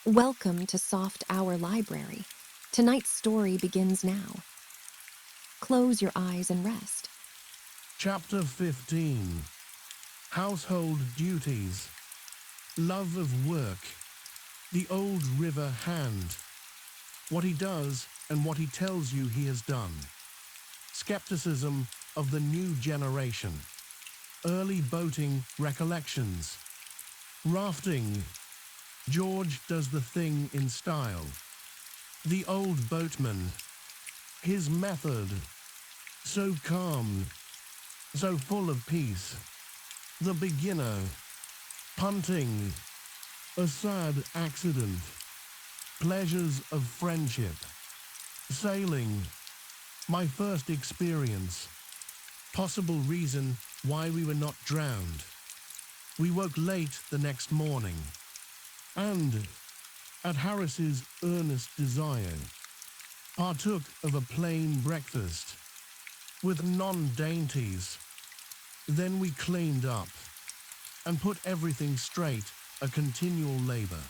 Welcome to Soft Hour Library. Tonight's story begins now. Close your eyes and rest. Chapter 15. Household Duties. Love of Work. The Old River Hand. What he does and what he tells you he has done. Skepticism of the new generation. Early boating recollections. Rafting. George does the thing in style. The old boatman. His method. So calm. So full of peace. The beginner. Punting. A sad accident. Pleasures of friendship. Sailing. My first experience. Possible reason why we were not drowned. We woke late the next morning. And, at Harris's earnest desire, partook of a plain breakfast with non-dainties. Then we cleaned up and put everything straight, a continual labor,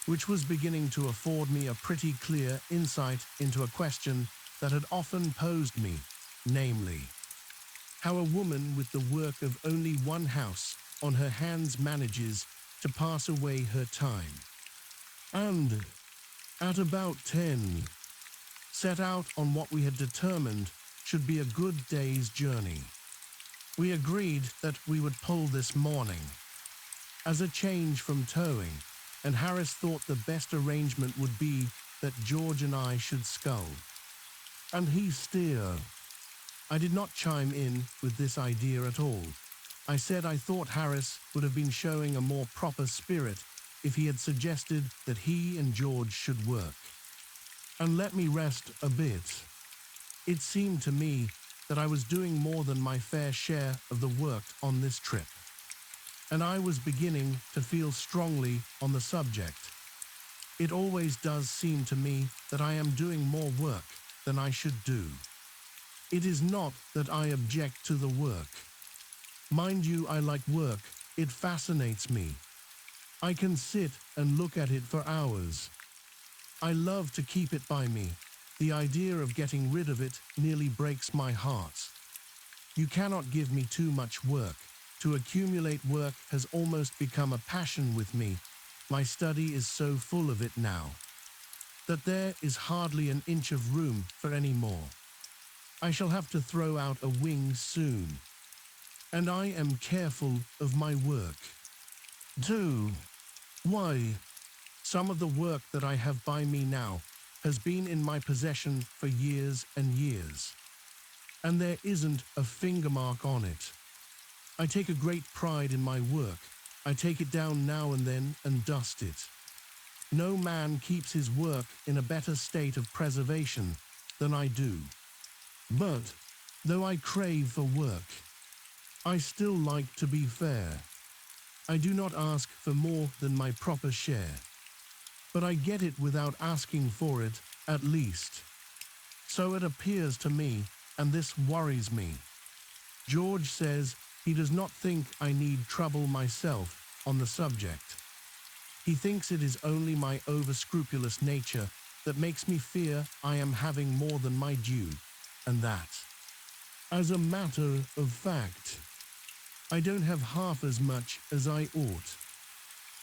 which was beginning to afford me a pretty clear insight into a question that had often posed me, namely, how a woman with the work of only one house on her hands manages to pass away her time. And, at about 10, set out on what we had determined should be a good day's journey. We agreed that we would pull this morning, as a change from towing, and Harris thought the best arrangement would be that George and I should scull, and he steer. I did not chime in with this idea at all. I said I thought Harris would have been showing a more proper spirit if he had suggested that he and George should work. And let me rest a bit. It seemed to me that I was doing more than my fair share of the work on this trip, and I was beginning to feel strongly on the subject. It always does seem to me that I am doing more work than I should do. It is not that I object to the work. Mind you, I like work. It fascinates me. I can sit and look at it for hours. I love to keep it by me. The idea of getting rid of it nearly breaks my heart. You cannot give me too much work. To accumulate work has almost become a passion with me. My study is so full of it now that there is hardly an inch of room for any more. I shall have to throw out a wing soon. And I am careful of my work. 2. Why, some of the work that I have by me now has been in my possession for years and years, and there isn't a finger mark on it. I take a great pride in my work. I take it down now and then and dust it. No man keeps his work in a better state of preservation than I do. But, though I crave for work, I still like to be fair. I do not ask for more than my proper share, but I get it without asking for it, at least. So it appears to me, and this worries me. George says he does not think I need trouble myself on the subject. He thinks it is only my over-scrupulous nature that makes me fear I am having more than my due, and that, as a matter of fact, I don't have half as much as I ought,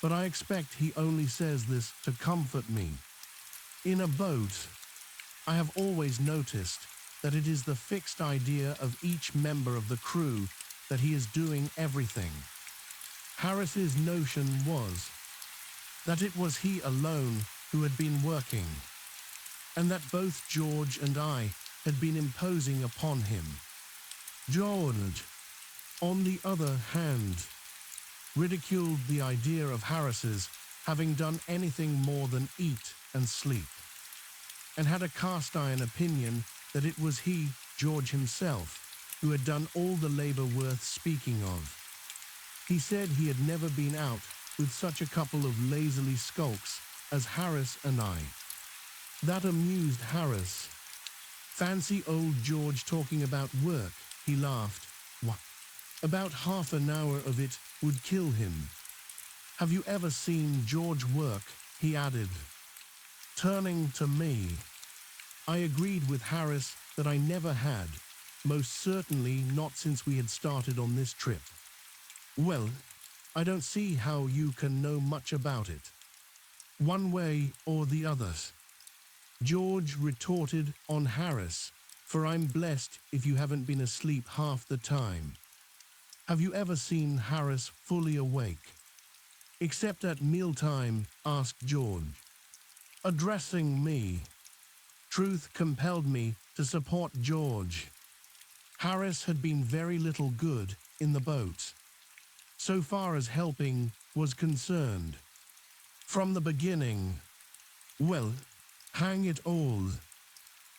but I expect he only says this to comfort me. In a boat, I have always noticed that it is the fixed idea of each member of the crew that he is doing everything. Harris's notion was that it was he alone who had been working, and that both George and I had been imposing upon him. George, on the other hand, ridiculed the idea of Harris's having done anything more than eat and sleep, and had a cast-iron opinion that it was he, George himself, who had done all the labor worth speaking of. He said he had never been out with such a couple of lazily skulks as Harris and I. That amused Harris. Fancy old George talking about work, he laughed. What? About half an hour of it would kill him. Have you ever seen George work? he added, turning to me. I agreed with Harris that I never had, most certainly not since we had started on this trip. Well, I don't see how you can know much about it. One way or the other. George retorted on Harris, for I'm blessed if you haven't been asleep half the time. Have you ever seen Harris fully awake? Except at mealtime, asked George. Addressing me. Truth compelled me to support George. Harris had been very little good in the boat, so far as helping was concerned. From the beginning, well, hang it all,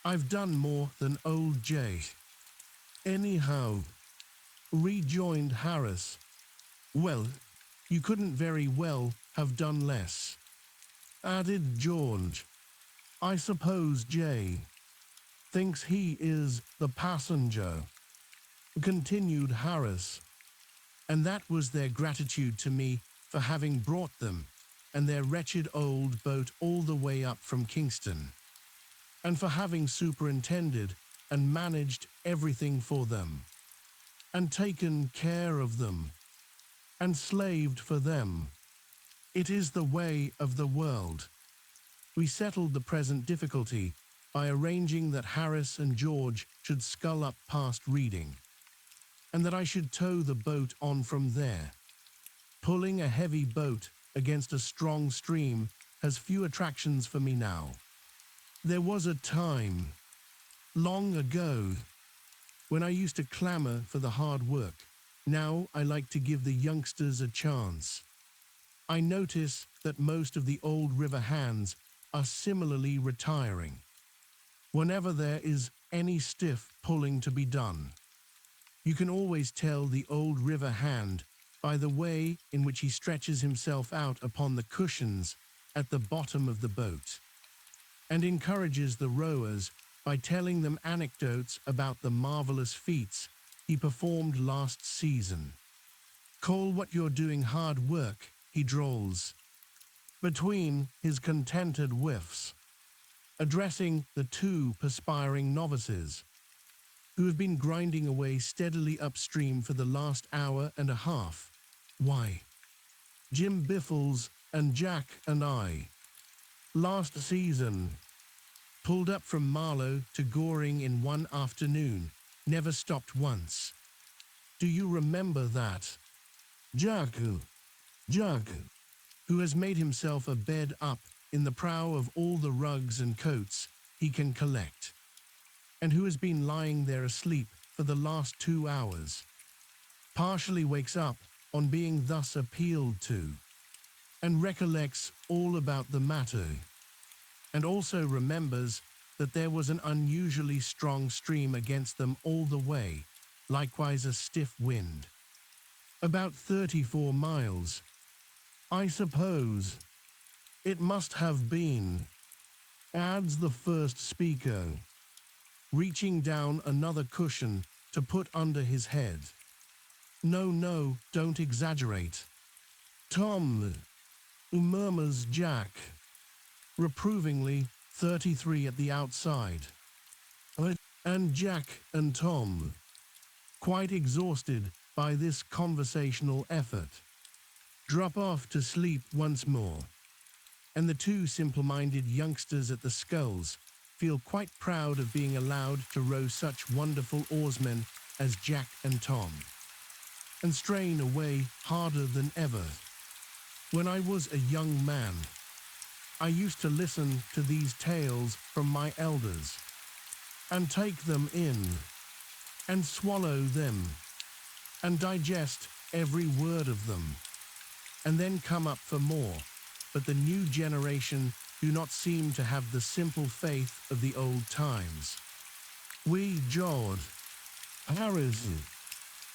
I've done more than old Jay. Anyhow, rejoined Harris. Well, you couldn't very well have done less, added George. I suppose Jay thinks he is the passenger, continued Harris, and that was their gratitude to me for having brought them and their wretched old boat all the way up from Kingston, and for having superintended and managed everything for them, and taken care of them, and slaved for them. It is the way of the world. We settled the present difficulty by arranging that Harris and George should scull up past Reading, and that I should tow the boat on from there. Pulling a heavy boat against a strong stream has few attractions for me now. There was a time, long ago, when I used to clamor for the hard work. Now I like to give the youngsters a chance. I notice that most of the old river hands are similarly retiring whenever there is any stiff pulling to be done. You can always tell the old river hand by the way in which he stretches himself out upon the cushions at the bottom of the boat, and encourages the rowers by telling them anecdotes about the marvelous feats he performed last season. Call what you're doing hard work, he drawls, between his contented whiffs, addressing the two perspiring novices, who have been grinding away steadily upstream for the last hour and a half. Why, Jim Biffles and Jack and I, last season, pulled up from Marlow to Goring in one afternoon, never stopped once. Do you remember that? Jack, who has made himself a bed up in the prow of all the rugs and coats he can collect, and who has been lying there asleep for the last 2 hours, partially wakes up on being thus appealed to, and recollects all about the matter, and also remembers that there was an unusually strong stream against them all the way, likewise a stiff wind. About 34 miles, I suppose. It must have been, adds the first speaker, reaching down another cushion to put under his head. No, don't exaggerate. Tom, murmurs Jack, reprovingly, 33 at the outside. And Jack and Tom, quite exhausted by this conversational effort, drop off to sleep once more, and the two simple-minded youngsters at the sculls feel quite proud of being allowed to row such wonderful oarsmen as Jack and Tom, and strain away harder than ever. When I was a young man, I used to listen to these tales from my elders, and take them in, and swallow them, and digest every word of them, and then come up for more. But the new generation do not seem to have the simple faith of the old times. We, George, Harris,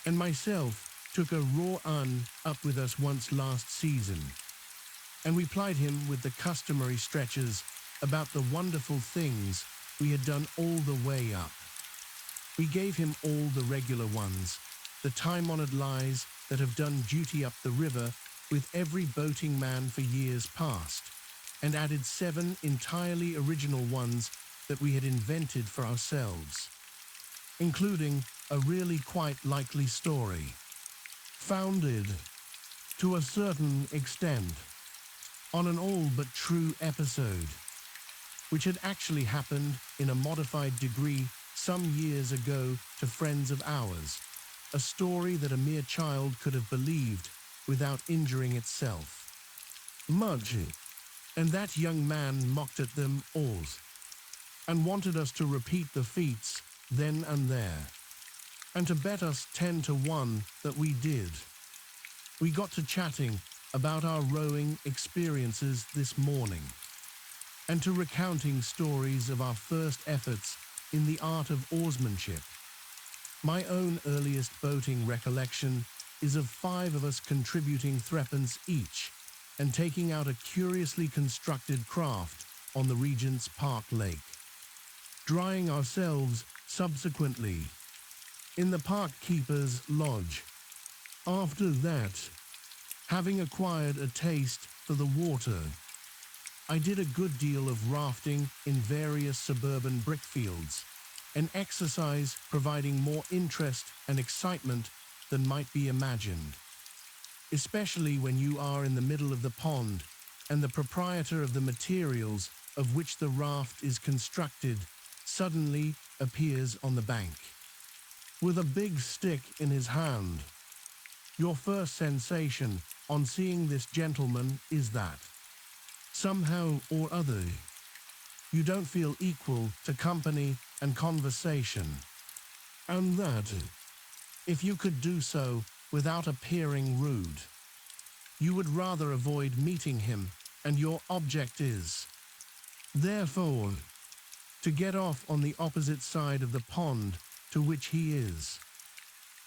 and myself took a raw un up with us once last season, and we plied him with the customary stretches about the wonderful things we had done all the way up. We gave him all the regular ones, the time-honored lies that have done duty up the river with every boating man for years past, and added 7 entirely original ones that we had invented for ourselves, including a really quite likely story, founded, to a certain extent, on an all but true episode, which had actually happened in a modified degree some years ago to friends of ours, a story that a mere child could have believed without injuring itself. Much, and that young man mocked at them all, and wanted us to repeat the feats then and there, and to bet us 10-1 that we did. We got to chatting about our rowing experiences this morning, and to recounting stories of our first efforts in the art of oarsmanship. My own earliest boating recollection is of 5 of us contributing threepence each and taking out a curiously constructed craft on the Regent's Park Lake, drying ourselves subsequently in the park keeper's lodge. After that, having acquired a taste for the water, I did a good deal of rafting in various suburban brickfields, an exercise providing more interest and excitement than might be imagined, especially when you are in the middle of the pond and the proprietor of the materials of which the raft is constructed suddenly appears on the bank, with a big stick in his hand. Your first sensation on seeing this gentleman is that, somehow or other, you don't feel equal to company and conversation, and that, if you could do so without appearing rude, you would rather avoid meeting him, and your object is, therefore, to get off on the opposite side of the pond to which he is,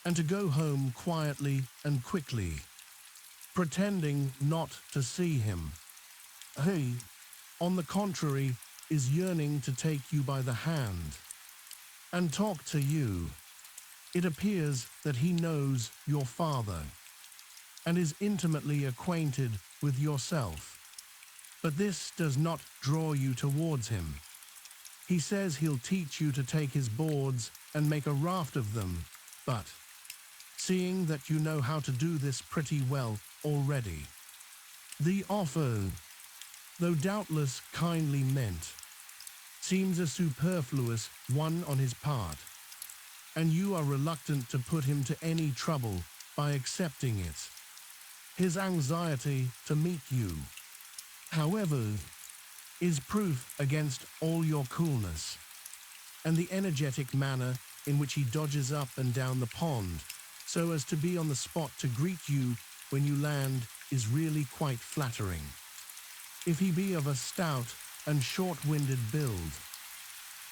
and to go home quietly and quickly, pretending not to see him. He, on the contrary, is yearning to take you by the hand and talk to you. It appears that he knows your father and is intimately acquainted with yourself, but this does not draw you towards him. He says he'll teach you to take his boards and make a raft of them, but, seeing that you know how to do this pretty well already, the offer, though doubtless kindly meant, seems a superfluous one on his part, and you are reluctant to put him to any trouble by accepting it. His anxiety to meet you, however, is proof against all your coolness, and the energetic manner in which he dodges up and down the pond so as to be on the spot to greet you when you land is really quite flattering. If he be of a stout and short-winded build,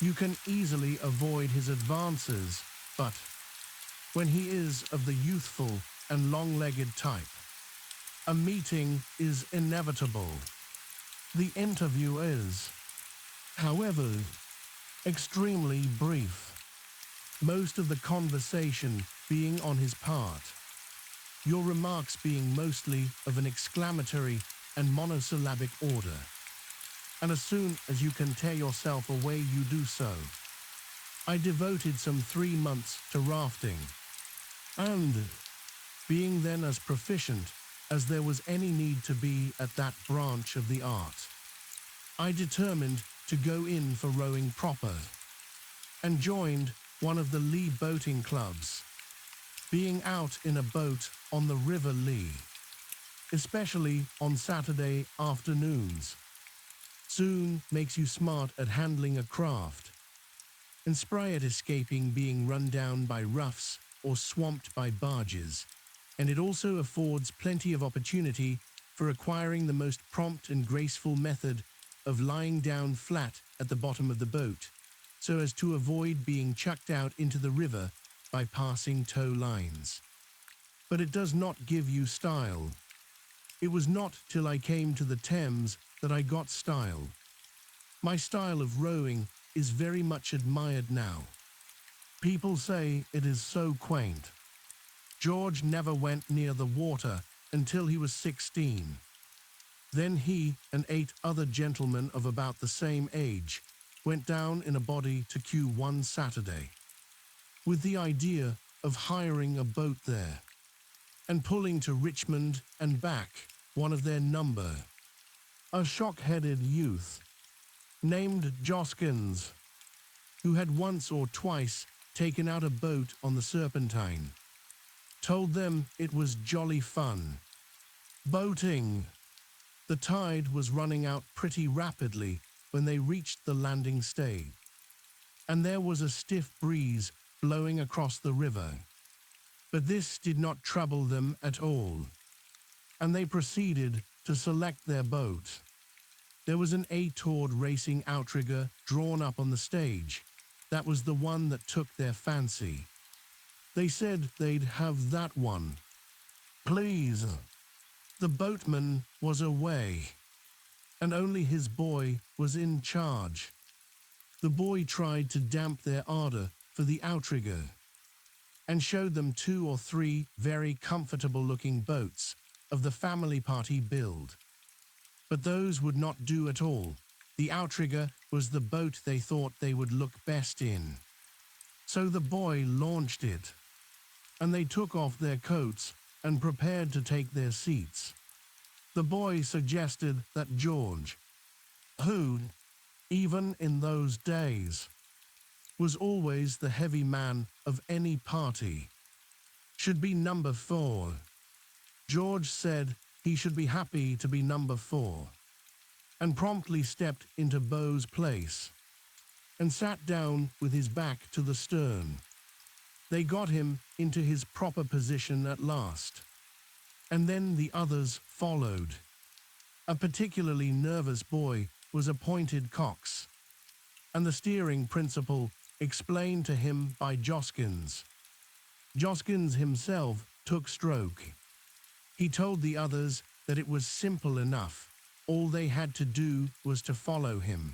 you can easily avoid his advances, but when he is of the youthful and long-legged type, a meeting is inevitable. The interview is, however, extremely brief, most of the conversation being on his part, your remarks being mostly of an exclamatory and monosyllabic order, and as soon as you can tear yourself away you do so. I devoted some 3 months to rafting, and, being then as proficient as there was any need to be at that branch of the art, I determined to go in for rowing proper, and joined one of the Lee boating clubs, being out in a boat on the River Lee, especially on Saturday afternoons, soon makes you smart at handling a craft, and spry at escaping being run down by roughs or swamped by barges, and it also affords plenty of opportunity for acquiring the most prompt and graceful method of lying down flat at the bottom of the boat, so as to avoid being chucked out into the river by passing tow lines. But it does not give you style. It was not till I came to the Thames that I got style. My style of rowing is very much admired now. People say it is so quaint. George never went near the water until he was 16. Then he and 8 other gentlemen of about the same age went down in a body to Kew one Saturday, with the idea of hiring a boat there and pulling to Richmond and back, one of their number, a shock-headed youth named Joskins, who had once or twice taken out a boat on the Serpentine, told them it was jolly fun. Boating. The tide was running out pretty rapidly when they reached the landing stage, and there was a stiff breeze blowing across the river. But this did not trouble them at all, and they proceeded to select their boat. There was an 8-oared racing outrigger drawn up on the stage. That was the one that took their fancy. They said they'd have that one. Please. The boatman was away, and only his boy was in charge. The boy tried to damp their ardor for the outrigger and showed them 2 or 3 very comfortable-looking boats of the family party build. But those would not do at all. The outrigger was the boat they thought they would look best in. So the boy launched it, and they took off their coats and prepared to take their seats. The boy suggested that George, who, even in those days, was always the heavy man of any party, should be number 4. George said he should be happy to be number 4, and promptly stepped into Beau's place and sat down with his back to the stern. They got him into his proper position at last, and then the others followed. A particularly nervous boy was appointed cox, and the steering principle explained to him by Joskins. Joskins himself took stroke. He told the others that it was simple enough. All they had to do was to follow him.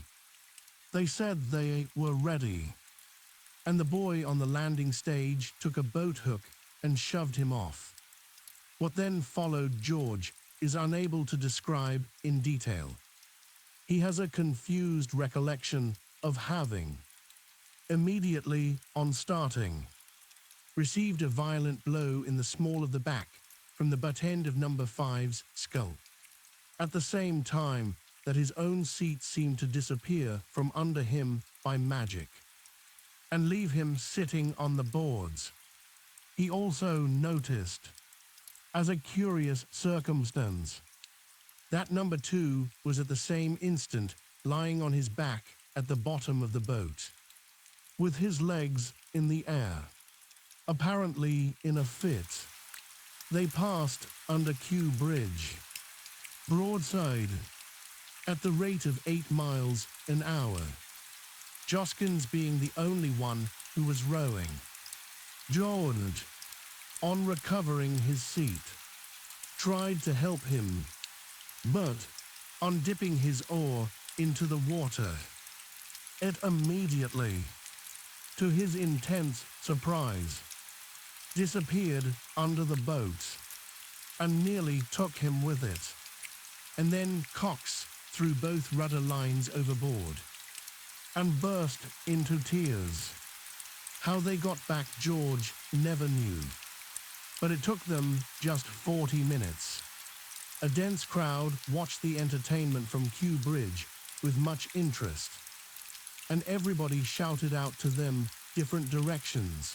They said they were ready, and the boy on the landing stage took a boat hook and shoved him off. What then followed George is unable to describe in detail. He has a confused recollection of having, immediately on starting, received a violent blow in the small of the back from the butt end of number 5's skull, at the same time that his own seat seemed to disappear from under him by magic, and leave him sitting on the boards. He also noticed, as a curious circumstance, that number 2 was at the same instant lying on his back at the bottom of the boat, with his legs in the air, apparently in a fit. They passed under Kew Bridge, broadside, at the rate of 8 miles an hour, Joskins being the only one who was rowing. George, on recovering his seat, tried to help him, but on dipping his oar into the water, it immediately, to his intense surprise, disappeared under the boat and nearly took him with it, and then Cox threw both rudder lines overboard and burst into tears. How they got back George never knew, but it took them just 40 minutes. A dense crowd watched the entertainment from Kew Bridge with much interest, and everybody shouted out to them different directions.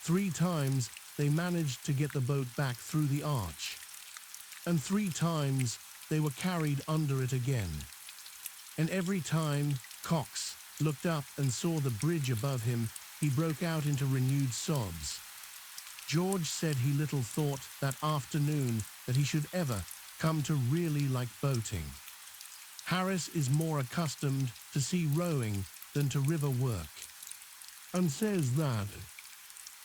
3 times they managed to get the boat back through the arch, and 3 times they were carried under it again. And every time Cox looked up and saw the bridge above him, he broke out into renewed sobs. George said he little thought that afternoon that he should ever come to really like boating. Harris is more accustomed to sea rowing than to river work, and says that,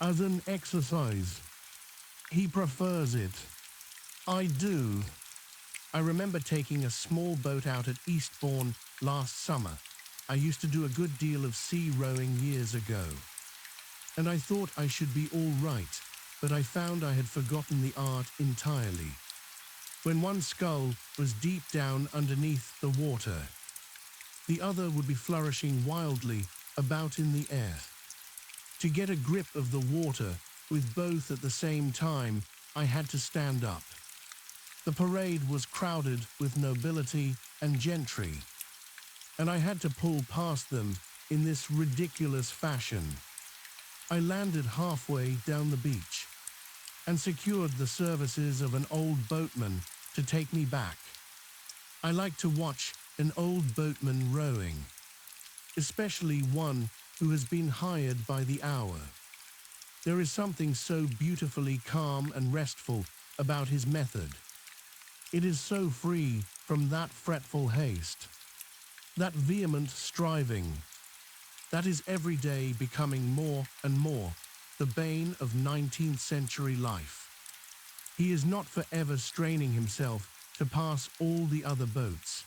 as an exercise, he prefers it. I do. I remember taking a small boat out at Eastbourne last summer. I used to do a good deal of sea rowing years ago, and I thought I should be all right, but I found I had forgotten the art entirely. when one skull was deep down underneath the water. The other would be flourishing wildly about in the air. To get a grip of the water with both at the same time, I had to stand up. The parade was crowded with nobility and gentry, and I had to pull past them in this ridiculous fashion. I landed halfway down the beach and secured the services of an old boatman to take me back. I like to watch an old boatman rowing, especially one who has been hired by the hour. There is something so beautifully calm and restful about his method. It is so free from that fretful haste, that vehement striving, that is every day becoming more and more the bane of 19th century life. He is not forever straining himself to pass all the other boats.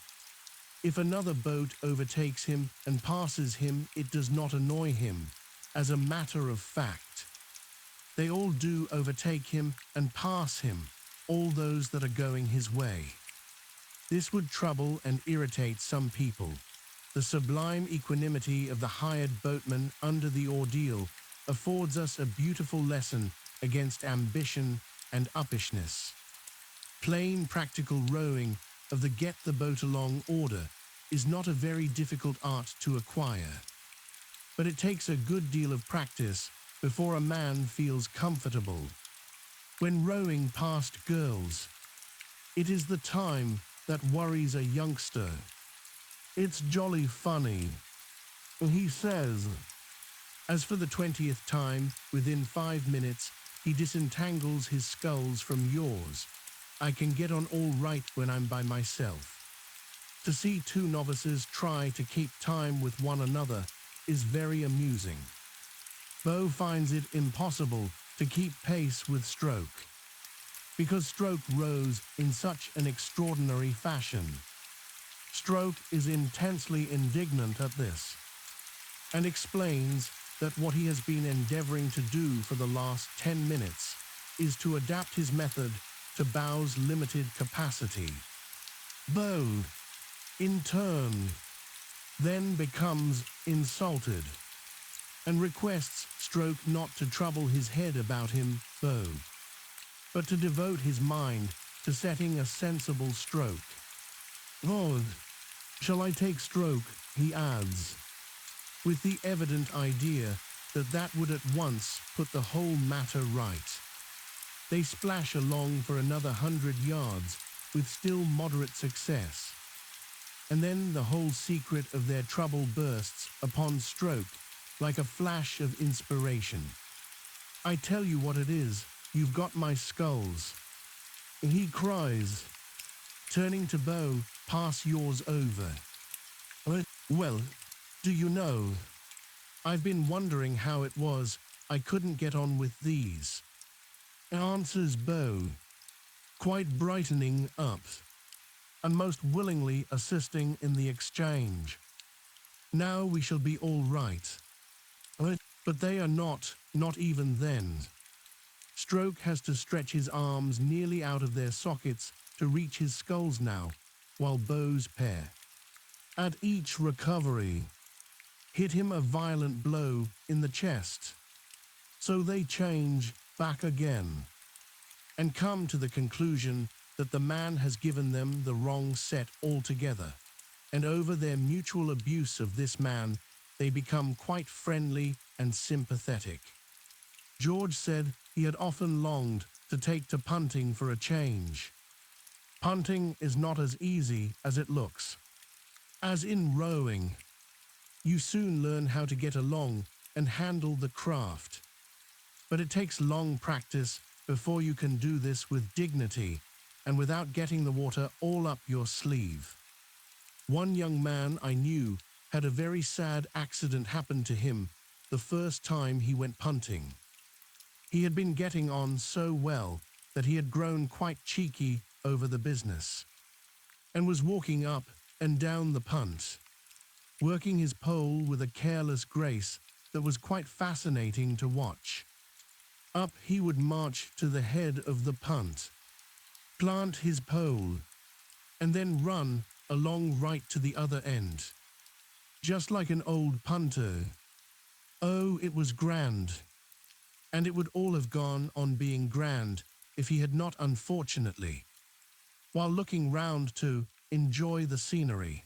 If another boat overtakes him and passes him, it does not annoy him, as a matter of fact. They all do overtake him and pass him, all those that are going his way. This would trouble and irritate some people. The sublime equanimity of the hired boatman under the ordeal affords us a beautiful lesson against ambition and uppishness. Plain practical rowing of the get the boat along order is not a very difficult art to acquire, but it takes a good deal of practice before a man feels comfortable. When rowing past girls, it is the time that worries a youngster. It's jolly funny, he says, as for the 20th time, within 5 minutes, he disentangles his sculls from yours. I can get on all right when I'm by myself. To see two novices try to keep time with one another is very amusing. Bo finds it impossible to keep pace with Stroke, because Stroke rows in such an extraordinary fashion. Stroke is intensely indignant at this, and explains that what he has been endeavoring to do for the last 10 minutes is to adapt his method to Bow's limited capacity. Bow, in turn, then becomes insulted and requests Stroke not to trouble his head about him, Bow, but to devote his mind to setting a sensible stroke. "Oh, shall I take Stroke?" he adds, with the evident idea that that would at once put the whole matter right. They splash along for another 100 yards with still moderate success, and then the whole secret of their trouble bursts upon Stroke like a flash of inspiration. "I tell you what it is, you've got my sculls," he cries, turning to Bow, "pass yours over." "Well, do you know, I've been wondering how it was I couldn't get on with these," answers Bow, quite brightening up, and most willingly assisting in the exchange. "Now we shall be all right." But they are not even then. Stroke has to stretch his arms nearly out of their sockets to reach his sculls now, while Bow's pair, at each recovery, hit him a violent blow in the chest. So they change back again, and come to the conclusion that the man has given them the wrong set altogether, and over their mutual abuse of this man, they become quite friendly and sympathetic. George said he had often longed to take to punting for a change. Punting is not as easy as it looks. As in rowing, you soon learn how to get along and handle the craft, but it takes long practice before you can do this with dignity and without getting the water all up your sleeve. One young man I knew had a very sad accident happen to him the first time he went punting. He had been getting on so well that he had grown quite cheeky over the business, and was walking up and down the punt, working his pole with a careless grace that was quite fascinating to watch. Up he would march to the head of the punt, plant his pole, and then run along right to the other end, just like an old punter. Oh, it was grand, and it would all have gone on being grand if he had not, unfortunately, while looking round to enjoy the scenery,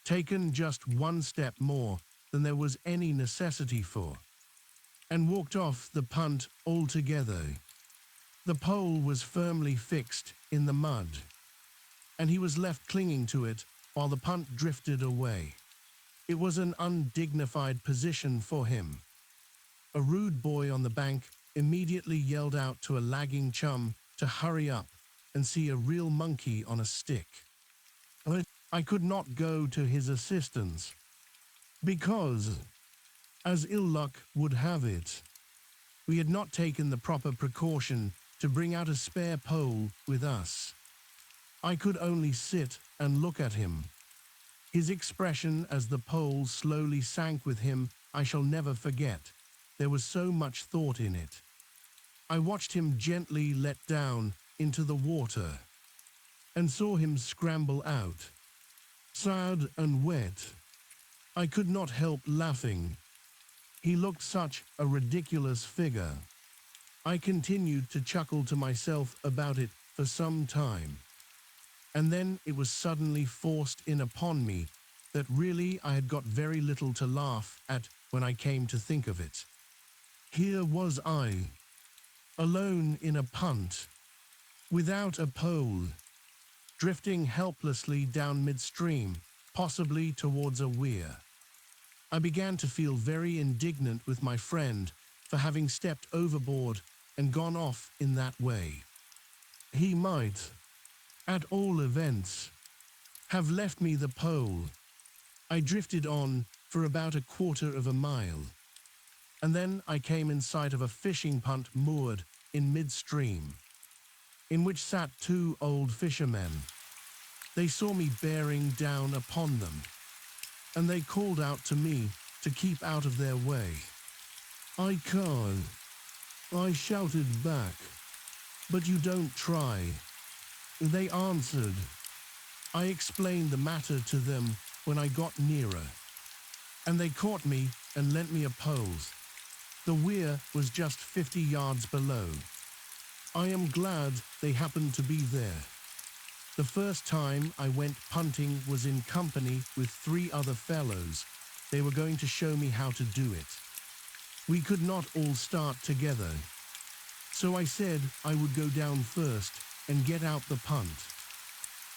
taken just one step more than there was any necessity for, and walked off the punt altogether. The pole was firmly fixed in the mud, and he was left clinging to it while the punt drifted away. It was an undignified position for him. A rude boy on the bank immediately yelled out to a lagging chum to hurry up and see a real monkey on a stick. But I could not go to his assistance because, as ill luck would have it, we had not taken the proper precaution to bring out a spare pole with us. I could only sit and look at him. His expression as the pole slowly sank with him I shall never forget. There was so much thought in it. I watched him gently let down into the water and saw him scramble out, sad and wet. I could not help laughing. He looked such a ridiculous figure. I continued to chuckle to myself about it for some time, and then it was suddenly forced in upon me that really I had got very little to laugh at when I came to think of it. Here was I, alone in a punt, without a pole, drifting helplessly down midstream, possibly towards a weir. I began to feel very indignant with my friend for having stepped overboard and gone off in that way. He might, at all events, have left me the pole. I drifted on for about a quarter of a mile, and then I came in sight of a fishing punt moored in midstream, in which sat two old fishermen. They saw me bearing down upon them, and they called out to me to keep out of their way. I can't, I shouted back. But you don't try, they answered. I explained the matter to them when I got nearer, and they caught me and lent me a pole. The weir was just 50 yards below. I am glad they happened to be there. The first time I went punting was in company with 3 other fellows. They were going to show me how to do it. We could not all start together, so I said I would go down first and get out the punt,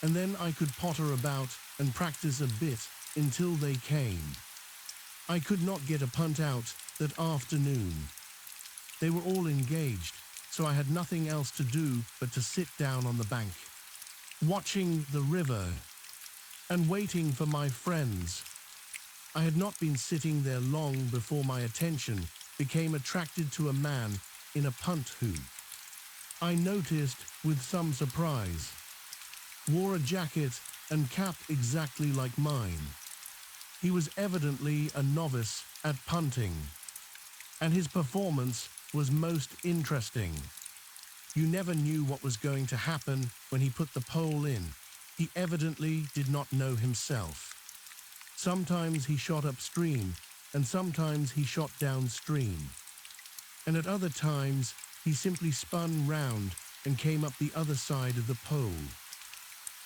and then I could potter about and practice a bit until they came. I could not get a punt out that afternoon. They were all engaged, so I had nothing else to do but to sit down on the bank, watching the river and waiting for my friends. I had not been sitting there long before my attention became attracted to a man in a punt who, I noticed with some surprise, wore a jacket and cap exactly like mine. He was evidently a novice at punting, and his performance was most interesting. You never knew what was going to happen when he put the pole in. He evidently did not know himself. Sometimes he shot upstream, and sometimes he shot downstream. And at other times, he simply spun round and came up the other side of the pole.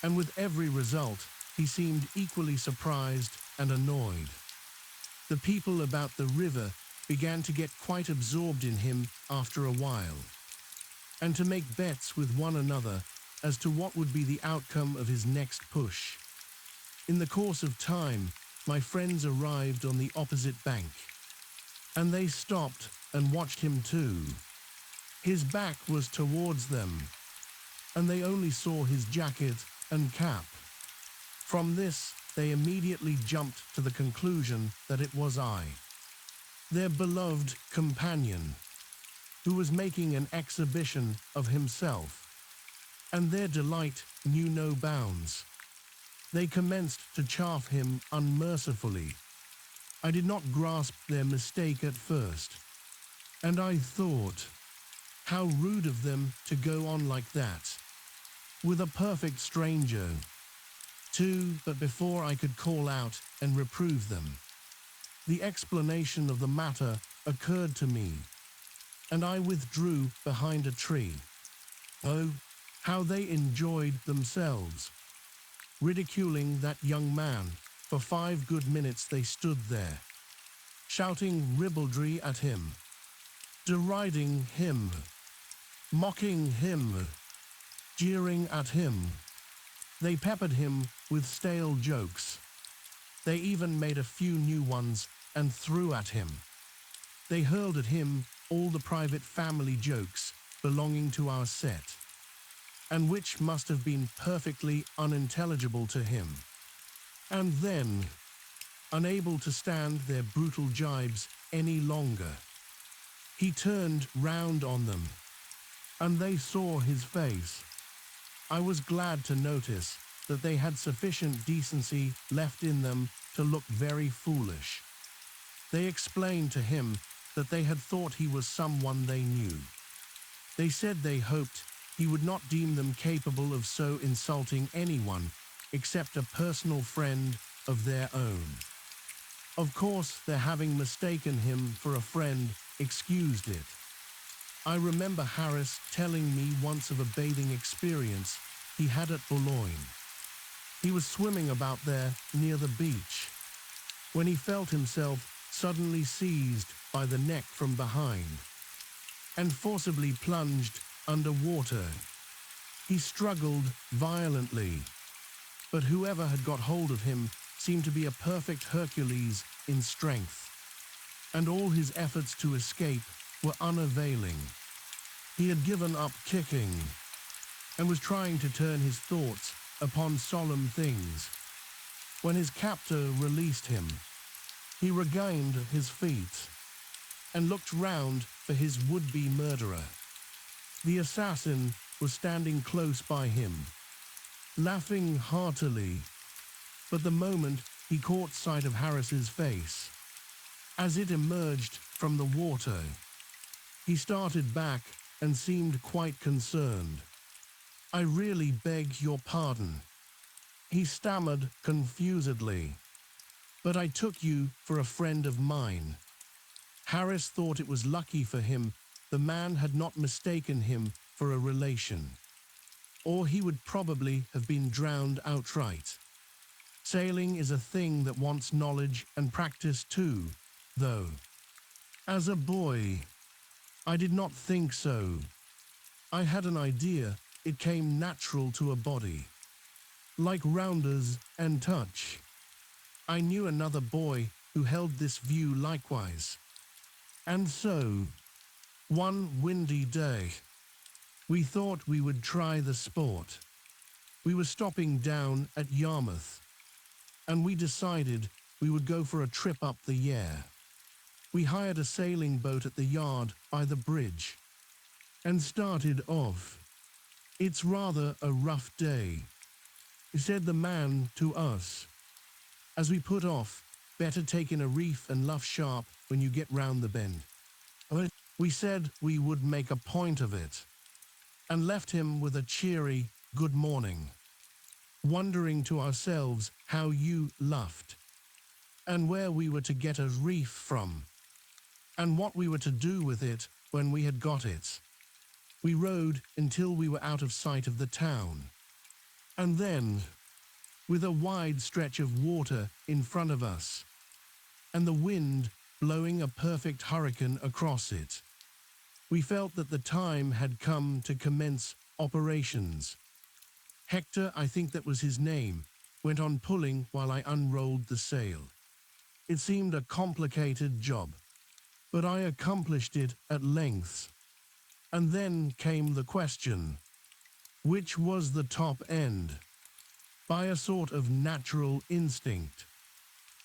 And with every result, he seemed equally surprised and annoyed. The people about the river began to get quite absorbed in him after a while, and to make bets with one another as to what would be the outcome of his next push. In the course of time, my friends arrived on the opposite bank, and they stopped and watched him too. His back was towards them, and they only saw his jacket and cap. From this, they immediately jumped to the conclusion that it was I, their beloved companion, who was making an exhibition of himself, and their delight knew no bounds. They commenced to chaff him unmercifully. I did not grasp their mistake at first, and I thought, how rude of them to go on like that. with a perfect stranger. 2. But before I could call out and reprove them, the explanation of the matter occurred to me, and I withdrew behind a tree. Oh, how they enjoyed themselves, ridiculing that young man. For 5 good minutes they stood there, shouting ribaldry at him, deriding him, mocking him, jeering at him. They peppered him with stale jokes. They even made a few new ones and threw at him. They hurled at him all the private family jokes belonging to our set, and which must have been perfectly unintelligible to him. And then, unable to stand their brutal jibes any longer, he turned round on them, and they saw his face. I was glad to notice that they had sufficient decency left in them to look very foolish. They explained to him that they had thought he was someone they knew. They said they hoped he would not deem them capable of so insulting anyone except a personal friend of their own. Of course, their having mistaken him for a friend excused it. I remember Harris telling me once of a bathing experience he had at Boulogne. He was swimming about there near the beach when he felt himself suddenly seized by the neck from behind and forcibly plunged under water. He struggled violently, but whoever had got hold of him seemed to be a perfect Hercules in strength, and all his efforts to escape were unavailing. He had given up kicking and was trying to turn his thoughts upon solemn things. When his captor released him, he regained his feet and looked round for his would-be murderer. The assassin was standing close by him, laughing heartily, but the moment he caught sight of Harris's face, as it emerged from the water, he started back and seemed quite concerned. "I really beg your pardon," he stammered confusedly, "but I took you for a friend of mine." Harris thought it was lucky for him the man had not mistaken him for a relation, or he would probably have been drowned outright. Sailing is a thing that wants knowledge and practice too, though. As a boy, I did not think so. I had an idea it came natural to a body, like rounders and touch. I knew another boy who held this view likewise. And so, one windy day, we thought we would try the sport. We were stopping down at Yarmouth, and we decided we would go for a trip up the Yare. We hired a sailing boat at the yard by the bridge and started off. "It's rather a rough day," said the man to us, as we put off. "Better take in a reef and luff sharp when you get round the bend." We said we would make a point of it, and left him with a cheery good morning, wondering to ourselves how you luffed, and where we were to get a reef from, and what we were to do with it when we had got it. We rowed until we were out of sight of the town, and then, with a wide stretch of water in front of us, and the wind blowing a perfect hurricane across it, we felt that the time had come to commence operations. Hector, I think that was his name, went on pulling while I unrolled the sail. It seemed a complicated job, but I accomplished it at length. And then came the question, which was the top end? By a sort of natural instinct,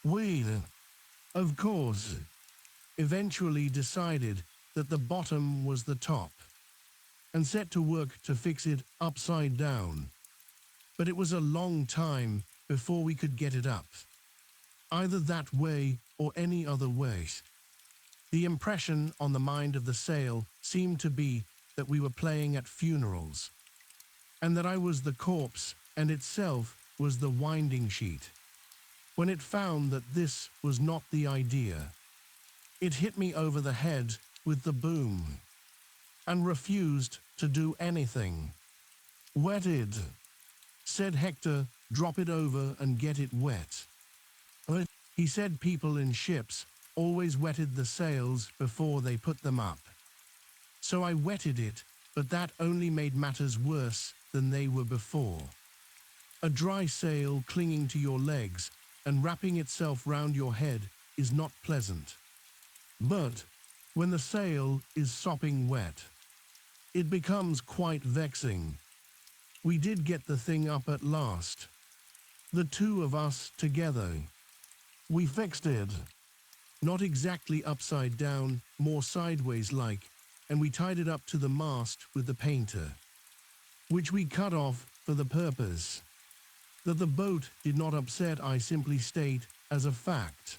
we, of course, eventually decided that the bottom was the top, and set to work to fix it upside down. But it was a long time before we could get it up, either that way or any other way. The impression on the mind of the sail seemed to be that we were playing at funerals, and that I was the corpse and itself was the winding sheet. When it found that this was not the idea, it hit me over the head with the boom and refused to do anything. Wetted, said Hector, drop it over and get it wet. He said people in ships always wetted the sails before they put them up. So I wetted it, but that only made matters worse than they were before. A dry sail clinging to your legs and wrapping itself round your head is not pleasant. But when the sail is sopping wet, it becomes quite vexing. We did get the thing up at last. The two of us together. We fixed it. Not exactly upside down, more sideways like, and we tied it up to the mast with the painter, which we cut off for the purpose. That the boat did not upset I simply state as a fact.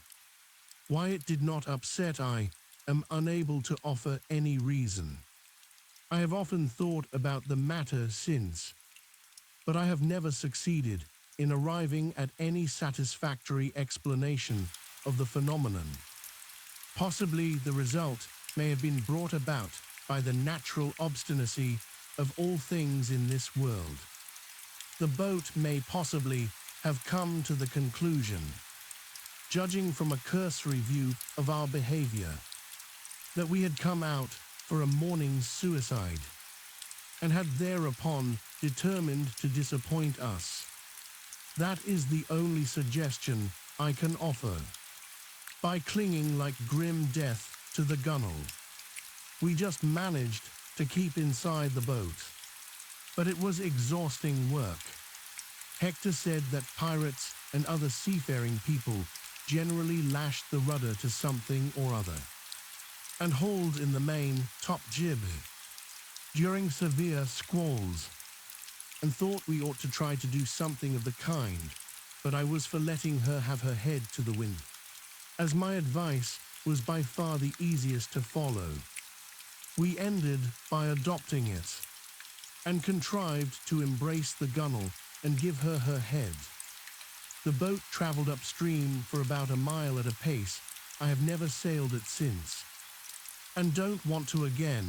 Why it did not upset I am unable to offer any reason. I have often thought about the matter since, but I have never succeeded in arriving at any satisfactory explanation of the phenomenon. Possibly the result may have been brought about by the natural obstinacy of all things in this world. The boat may possibly have come to the conclusion, judging from a cursory view of our behavior, that we had come out for a morning's suicide, and had thereupon determined to disappoint us. That is the only suggestion I can offer. By clinging like grim death to the gunwale, we just managed to keep inside the boat. But it was exhausting work. Hector said that pirates and other seafaring people generally lashed the rudder to something or other, and hauled in the main top jib during severe squalls, and thought we ought to try to do something of the kind, but I was for letting her have her head to the wind, as my advice was by far the easiest to follow. We ended by adopting it, and contrived to embrace the gunwale and give her her head. The boat travelled upstream for about a mile at a pace I have never sailed it since, and don't want to again.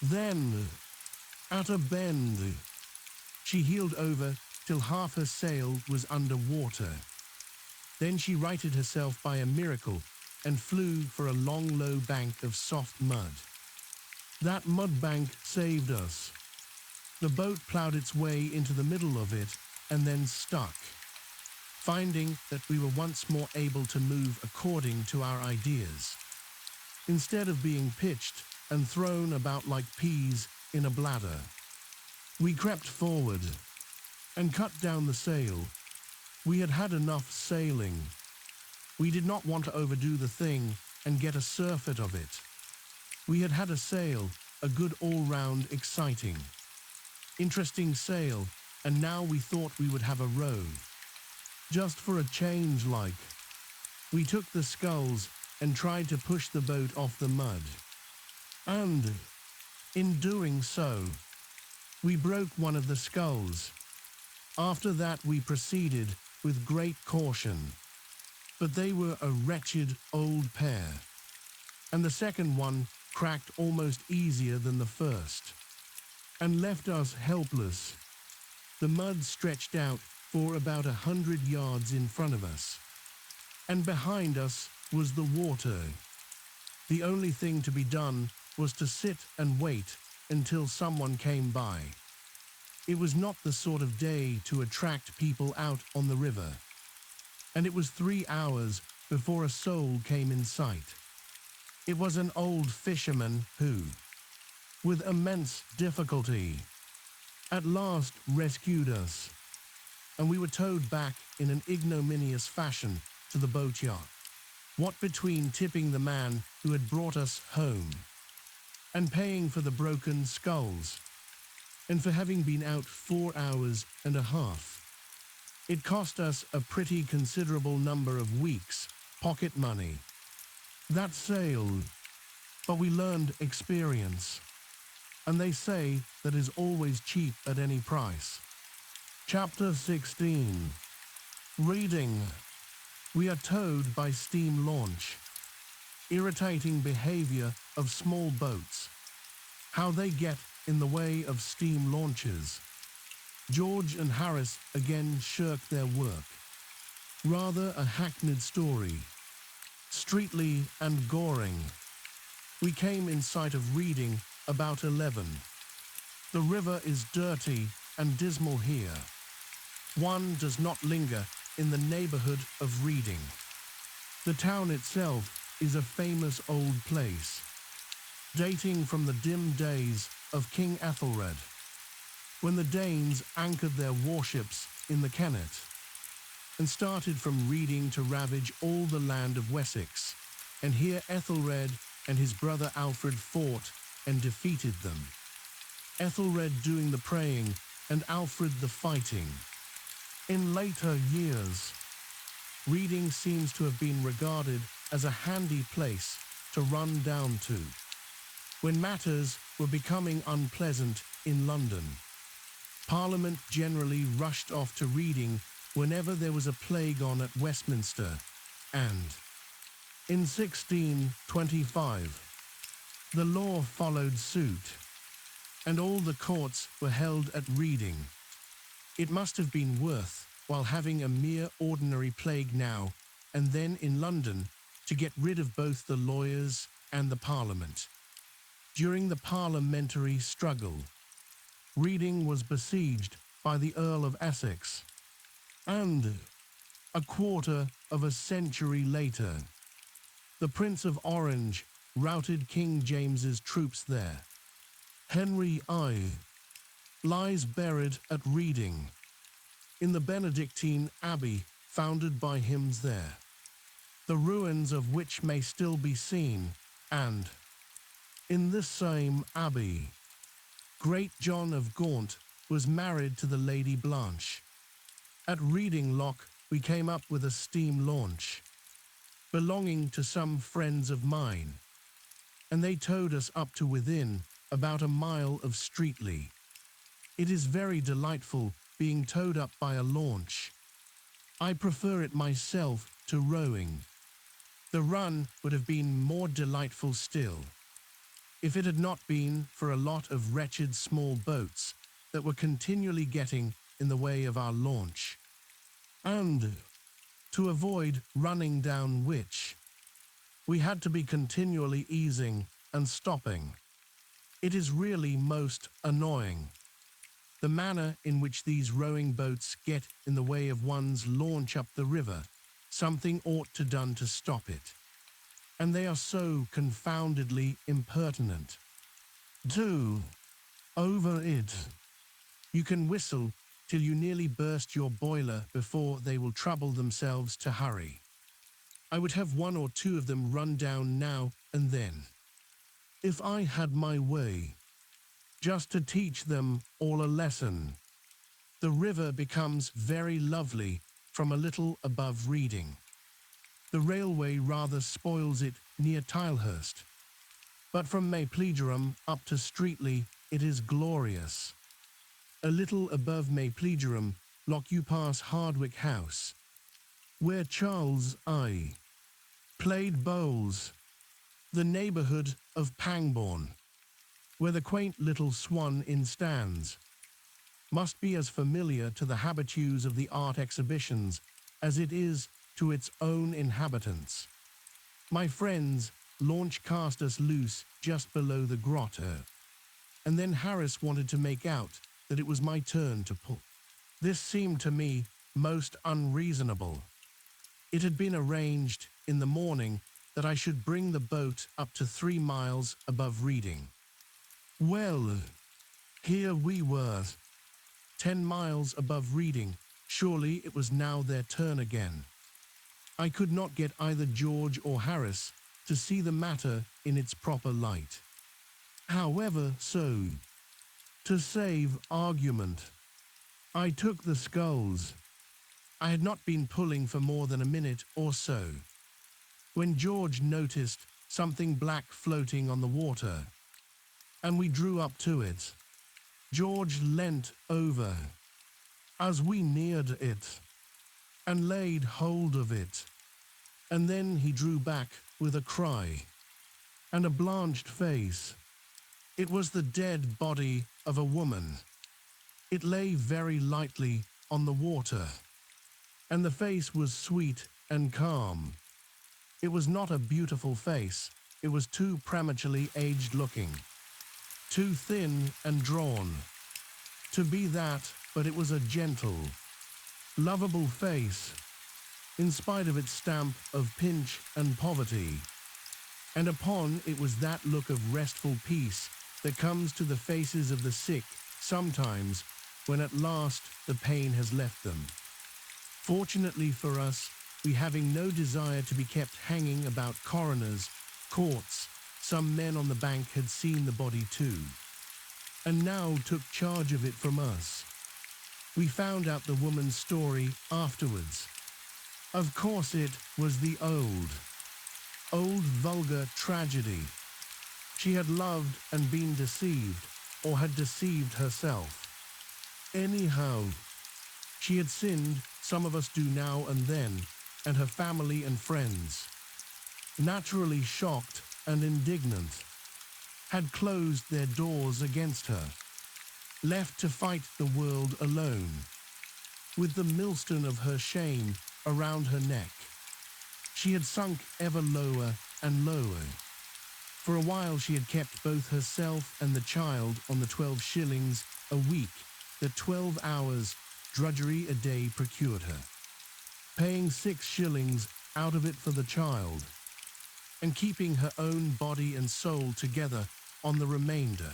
Then, at a bend, she heeled over till half her sail was under water. Then she righted herself by a miracle and flew for a long low bank of soft mud. That mud bank saved us. The boat ploughed its way into the middle of it and then stuck. Finding that we were once more able to move according to our ideas, instead of being pitched and thrown about like peas in a bladder. We crept forward and cut down the sail. We had had enough sailing. We did not want to overdo the thing and get a surfeit of it. We had had a sail, a good all-round exciting, interesting sail, and now we thought we would have a row. Just for a change like. We took the sculls and tried to push the boat off the mud. And, in doing so, we broke one of the sculls. After that we proceeded with great caution. But they were a wretched old pair, and the second one cracked almost easier than the first, and left us helpless. The mud stretched out for about 100 yards in front of us, and behind us was the water. The only thing to be done was to sit and wait until someone came by. It was not the sort of day to attract people out on the river, and it was 3 hours before a soul came in sight. It was an old fisherman who, with immense difficulty, at last rescued us, and we were towed back in an ignominious fashion to the boatyard. What between tipping the man who had brought us home, and paying for the broken sculls, and for having been out 4 hours and a half, it cost us a pretty considerable number of weeks' pocket money. That sailed, but we learned experience. and they say that is always cheap at any price. Chapter 16. Reading. We are towed by steam launch. Irritating behavior of small boats. How they get in the way of steam launches. George and Harris again shirk their work. Rather a hackneyed story. Streetly and goring. We came in sight of Reading about 11. The river is dirty and dismal here. One does not linger in the neighborhood of Reading. The town itself is a famous old place, dating from the dim days of King Ethelred, when the Danes anchored their warships in the Kennet, and started from Reading to ravage all the land of Wessex, and here Ethelred and his brother Alfred fought and defeated them. Ethelred doing the praying and Alfred the fighting. In later years, Reading seems to have been regarded as a handy place to run down to, when matters were becoming unpleasant in London. Parliament generally rushed off to Reading whenever there was a plague on at Westminster, and in 1625, the law followed suit, and all the courts were held at Reading. It must have been worth while having a mere ordinary plague now and then in London to get rid of both the lawyers and the Parliament. During the parliamentary struggle, Reading was besieged by the Earl of Essex, and a quarter of a century later, the Prince of Orange routed King James's troops there. Henry I lies buried at Reading, in the Benedictine Abbey founded by him there, the ruins of which may still be seen, and in this same abbey, Great John of Gaunt was married to the Lady Blanche. At Reading Lock we came up with a steam launch, belonging to some friends of mine, and they towed us up to within about a mile of Streatley. It is very delightful being towed up by a launch. I prefer it myself to rowing. The run would have been more delightful still, if it had not been for a lot of wretched small boats that were continually getting in the way of our launch, and to avoid running down which, we had to be continually easing and stopping. It is really most annoying, the manner in which these rowing boats get in the way of one's launch up the river. Something ought to done to stop it, and they are so confoundedly impertinent. 2. Over it. You can whistle till you nearly burst your boiler before they will trouble themselves to hurry. I would have one or two of them run down now and then, if I had my way, just to teach them all a lesson. The river becomes very lovely from a little above Reading. The railway rather spoils it near Tilehurst, but from Maypleagerum up to Streatley it is glorious. A little above Maypleagerum lock you pass Hardwick House, where Charles I played bowls, the neighbourhood of Pangbourne, where the quaint little Swan Inn stands, must be as familiar to the habitues of the art exhibitions as it is to its own inhabitants. My friends launch cast us loose just below the grotto, and then Harris wanted to make out that it was my turn to pull. This seemed to me most unreasonable. It had been arranged in the morning that I should bring the boat up to 3 miles above Reading. Well, here we were, 10 miles above Reading. Surely it was now their turn again. I could not get either George or Harris to see the matter in its proper light. However, so, to save argument, I took the sculls. I had not been pulling for more than a minute or so, when George noticed something black floating on the water. and we drew up to it. George leant over as we neared it and laid hold of it, and then he drew back with a cry and a blanched face. It was the dead body of a woman. It lay very lightly on the water, and the face was sweet and calm. It was not a beautiful face. It was too prematurely aged looking, too thin and drawn to be that, but it was a gentle, lovable face, in spite of its stamp of pinch and poverty. And upon it was that look of restful peace that comes to the faces of the sick sometimes when at last the pain has left them. Fortunately for us, we having no desire to be kept hanging about coroners, courts, some men on the bank had seen the body too, and now took charge of it from us. We found out the woman's story afterwards. Of course it was the old vulgar tragedy. She had loved and been deceived, or had deceived herself. Anyhow, she had sinned, some of us do now and then, and her family and friends, naturally shocked and indignant, had closed their doors against her, left to fight the world alone, with the millstone of her shame around her neck. She had sunk ever lower and lower. For a while she had kept both herself and the child on the 12 shillings a week that 12 hours drudgery a day procured her, paying 6 shillings out of it for the child, and keeping her own body and soul together on the remainder.